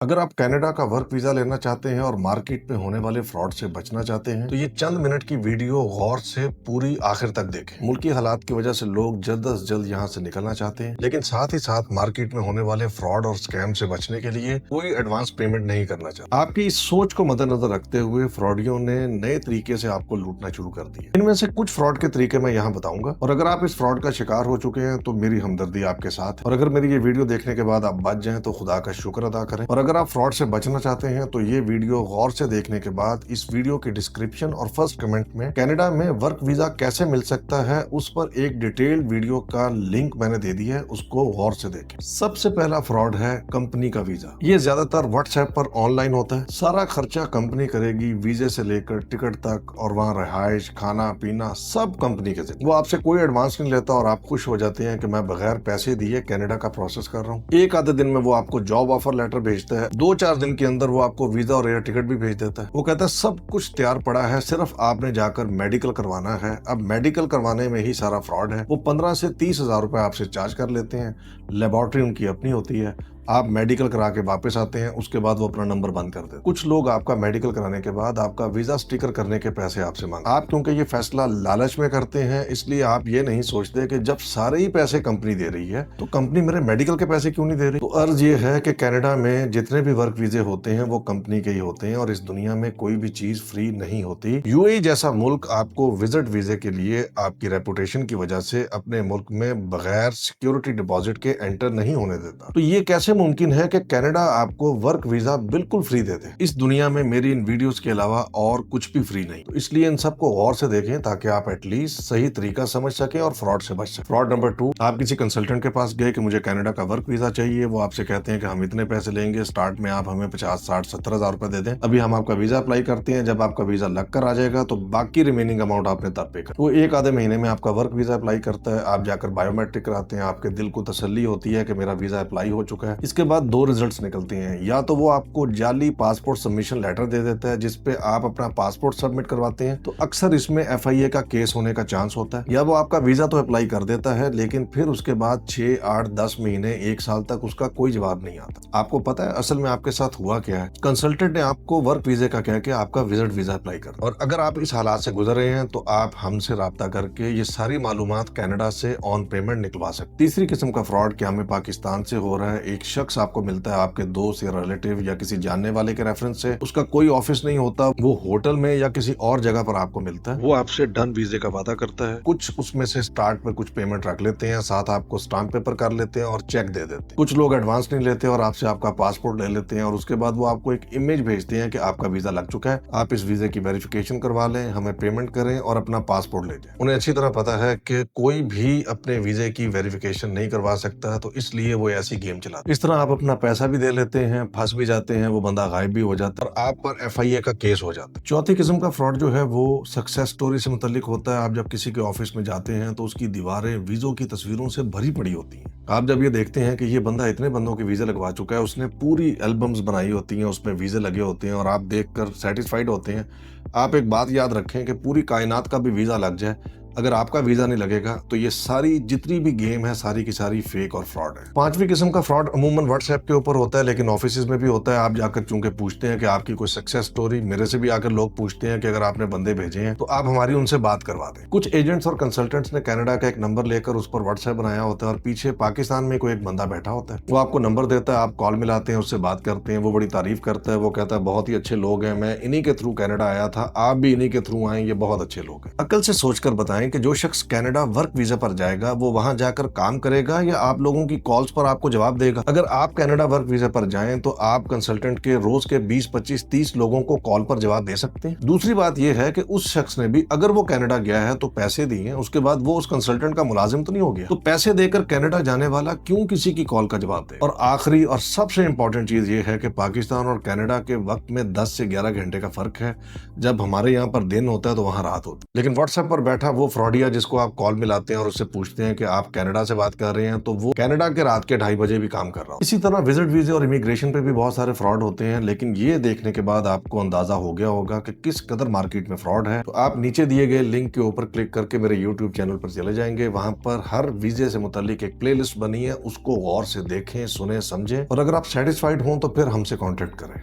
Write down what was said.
अगर आप कनाडा का वर्क वीजा लेना चाहते हैं और मार्केट में होने वाले फ्रॉड से बचना चाहते हैं तो ये चंद मिनट की वीडियो गौर से पूरी आखिर तक देखें। मुल्की हालात की वजह से लोग जल्द अज जल्द यहाँ से निकलना चाहते हैं, लेकिन साथ ही साथ मार्केट में होने वाले फ्रॉड और स्कैम से बचने के लिए कोई एडवांस पेमेंट नहीं करना चाहते। आपकी इस सोच को मद्देनजर रखते हुए फ्रॉडियों ने नए तरीके से आपको लूटना शुरू कर दिया। इनमें से कुछ फ्रॉड के तरीके मैं यहाँ बताऊंगा, और अगर आप इस फ्रॉड का शिकार हो चुके हैं तो मेरी हमदर्दी आपके साथ है, और अगर मेरी ये वीडियो देखने के बाद आप बच जाएं तो खुदा का शुक्र अदा करें। और अगर आप फ्रॉड से बचना चाहते हैं तो ये वीडियो गौर से देखने के बाद इस वीडियो के डिस्क्रिप्शन और फर्स्ट कमेंट में कनाडा में वर्क वीजा कैसे मिल सकता है उस पर एक डिटेल्ड वीडियो का लिंक मैंने दे दिया है, उसको गौर से देखें। सबसे पहला फ्रॉड है कंपनी का वीजा। ये ज्यादातर व्हाट्सएप पर ऑनलाइन होता है। सारा खर्चा कंपनी करेगी, वीजे से लेकर टिकट तक, और वहाँ रहाइश, खाना पीना सब कंपनी के जिम्मे। वो आपसे कोई एडवांस नहीं लेता और आप खुश हो जाते हैं कि मैं बगैर पैसे दिए कनाडा का प्रोसेस कर रहा हूँ। एक आधे दिन में वो आपको जॉब ऑफर लेटर भेजता है, 2-4 दिन के अंदर वो आपको वीजा और एयर टिकट भी भेज देता है। वो कहता है सब कुछ तैयार पड़ा है, सिर्फ आपने जाकर मेडिकल करवाना है। अब मेडिकल करवाने में ही सारा फ्रॉड है। वो 15 से 30 हजार रुपए आपसे चार्ज कर लेते हैं। लेबोरेटरी उनकी अपनी होती है। आप मेडिकल करा के वापस आते हैं, उसके बाद वो अपना नंबर बंद कर देते हैं। कुछ लोग आपका मेडिकल कराने के बाद आपका वीजा स्टिकर करने के पैसे आपसे मांगते हैं। आप क्योंकि ये फैसला लालच में करते हैं, इसलिए आप ये नहीं सोचते कि जब सारे ही पैसे कंपनी दे रही है तो कंपनी मेरे मेडिकल के पैसे क्यों नहीं दे रही। तो अर्ज ये है कि कनाडा में जितने भी वर्क वीजे होते हैं वो कंपनी के ही होते हैं, और इस दुनिया में कोई भी चीज फ्री नहीं होती। यूएई जैसा मुल्क आपको विजिट वीजे के लिए आपकी रेपुटेशन की वजह से अपने मुल्क में बगैर सिक्योरिटी डिपॉजिट के एंटर नहीं होने देता। तो ये कैसे मुमकिन है कि कनाडा आपको वर्क वीजा बिल्कुल फ्री दे दे। इस दुनिया में मेरी इन वीडियोस के अलावा और कुछ भी फ्री नहीं, तो इसलिए इन सबको गौर से देखें ताकि आप एटलीस्ट सही तरीका समझ सकें और फ्रॉड से बच सकें। फ्रॉड नंबर 2, आप किसी कंसल्टेंट के पास गए कि मुझे कनाडा का वर्क वीजा चाहिए। वो आपसे कहते हैं कि हम इतने पैसे लेंगे, स्टार्ट में आप हमें 50, 60, 70 हजार रुपए दे दें, अभी हम आपका वीजा अप्लाई करते हैं, जब आपका वीजा लग कर आ जाएगा तो बाकी रिमेनिंग अमाउंट आपने तब पे कर। वो एक आधे महीने में आपका वर्क वीजा अप्लाई करता है, आप जाकर बायोमेट्रिक कराते हैं, आपके दिल को तसल्ली होती है कि मेरा वीजा अप्लाई हो चुका है। इसके बाद 2 रिजल्ट्स निकलते हैं। या तो वो आपको जाली पासपोर्ट सबमिशन लेटर दे देता है जिसपे आप अपना पासपोर्ट सबमिट करवाते हैं, तो अक्सर इसमें FIA का केस होने का चांस होता है। या वो आपका वीजा तो अप्लाई कर देता है, लेकिन फिर उसके बाद 6, 8, 10 महीने, 1 साल तक उसका कोई जवाब नहीं आता। आपको पता है असल में आपके साथ हुआ क्या है? कंसल्टेंट ने आपको वर्क वीजे का कह के आपका विजिट वीजा अप्लाई कर, और अगर आप इस हालात से गुजर रहे हैं तो आप हमसे राब्ता करके ये सारी मालूमात कनाडा से ऑन पेमेंट निकलवा सकते। तीसरी किस्म का फ्रॉड क्या हमें पाकिस्तान से हो रहा है। एक शख्स आपको मिलता है आपके दोस्त या रिलेटिव या किसी जानने वाले के रेफरेंस से, उसका कोई ऑफिस नहीं होता, वो होटल में या किसी और जगह पर आपको मिलता है। वो आपसे डन वीजे का वादा करता है। कुछ उसमें से स्टार्ट में कुछ पेमेंट रख लेते हैं, साथ आपको स्टाम्प पेपर कर लेते हैं और चेक दे देते हैं। कुछ लोग एडवांस नहीं लेते और आपसे आपका पासपोर्ट ले लेते हैं, और उसके बाद वो आपको एक इमेज भेजते हैं कि आपका वीजा लग चुका है, आप इस वीजे की वेरिफिकेशन करवा लें, हमें पेमेंट करें और अपना पासपोर्ट ले जाएं। उन्हें अच्छी तरह पता है कि कोई भी अपने वीजे की वेरिफिकेशन नहीं करवा सकता, तो इसलिए वो ऐसी गेम चलाते। इस तरह आप अपना पैसा भी दे लेते हैं, फंस भी जाते हैं, वो बंदा गायब भी हो जाता है और आप पर FIA का केस हो जाता है। चौथी किस्म का फ्रॉड जो है वो सक्सेस स्टोरी से मुताल्लिक होता है। आप जब किसी के ऑफिस में जाते हैं तो उसकी दीवारें वीजों की तस्वीरों से भरी पड़ी होती हैं। आप जब ये देखते हैं कि ये बंदा इतने बंदों के वीजे लगवा चुका है, उसने पूरी एल्बम्स बनाई होती हैं, उसमें वीजे लगे होते हैं, और आप देखकर सेटिस्फाइड होते हैं। आप एक बात याद रखें कि पूरी कायनात का भी वीजा लग जाए, अगर आपका वीजा नहीं लगेगा तो ये सारी जितनी भी गेम है सारी की सारी फेक और फ्रॉड है। पांचवी किस्म का फ्रॉड अमूमन व्हाट्सएप के ऊपर होता है, लेकिन ऑफिस में भी होता है। आप जाकर चूंकि पूछते हैं कि आपकी कोई सक्सेस स्टोरी, मेरे से भी आकर लोग पूछते हैं कि अगर आपने बंदे भेजे हैं तो आप हमारी उनसे बात करवा दें। कुछ एजेंट्स और कंसल्टेंट्स ने कनाडा का एक नंबर लेकर उस पर व्हाट्सएप बनाया होता है, और पीछे पाकिस्तान में कोई एक बंदा बैठा होता है। वो आपको नंबर देता है, आप कॉल मिलाते हैं, उससे बात करते हैं, वो बड़ी तारीफ करता है, वो कहता है बहुत ही अच्छे लोग हैं, मैं इन्हीं के थ्रू कनाडा आया था, आप भी इन्हीं के थ्रू आए, ये बहुत अच्छे लोग हैं। अकल से सोचकर बताएं कि जो शख्स कनाडा वर्क वीजा पर जाएगा वो वहां जाकर काम करेगा या आप लोगों की कॉल्स पर आपको जवाब देगा। अगर आप कनाडा वर्क वीजा पर जाएं तो आप कंसल्टेंट के रोज के 20, 25, 30 लोगों को कॉल पर जवाब दे सकते हैं। दूसरी बात यह है कि उस शख्स ने भी अगर वो कनाडा गया है तो पैसे दिए, उसके बाद वो उस कंसल्टेंट का मुलाजिम तो नहीं हो गया, तो पैसे देकर कनाडा जाने वाला क्यों किसी की कॉल का जवाब दे। और आखिरी और सबसे इंपॉर्टेंट चीज ये है कि पाकिस्तान और कनाडा के वक्त में 10 से 11 घंटे का फर्क है। जब हमारे यहाँ पर दिन होता है तो वहां रात होती है, लेकिन व्हाट्सएप पर बैठा वो फ्रॉडिया जिसको आप कॉल मिलाते हैं और उससे पूछते हैं कि आप कनाडा से बात कर रहे हैं, तो वो कनाडा के रात के 2:30 बजे भी काम कर रहा हो। इसी तरह विजिट वीजे और इमिग्रेशन पे भी बहुत सारे फ्रॉड होते हैं, लेकिन ये देखने के बाद आपको अंदाजा हो गया होगा कि किस कदर मार्केट में फ्रॉड है। तो आप नीचे दिए गए लिंक के ऊपर क्लिक करके मेरे यूट्यूब चैनल पर चले जाएंगे। वहां पर हर वीजे से मुतालिक एक प्लेलिस्ट बनी है, उसको गौर से देखें, सुने, समझें, और अगर आप सेटिस्फाइड हों तो फिर हमसे कॉन्टेक्ट करें।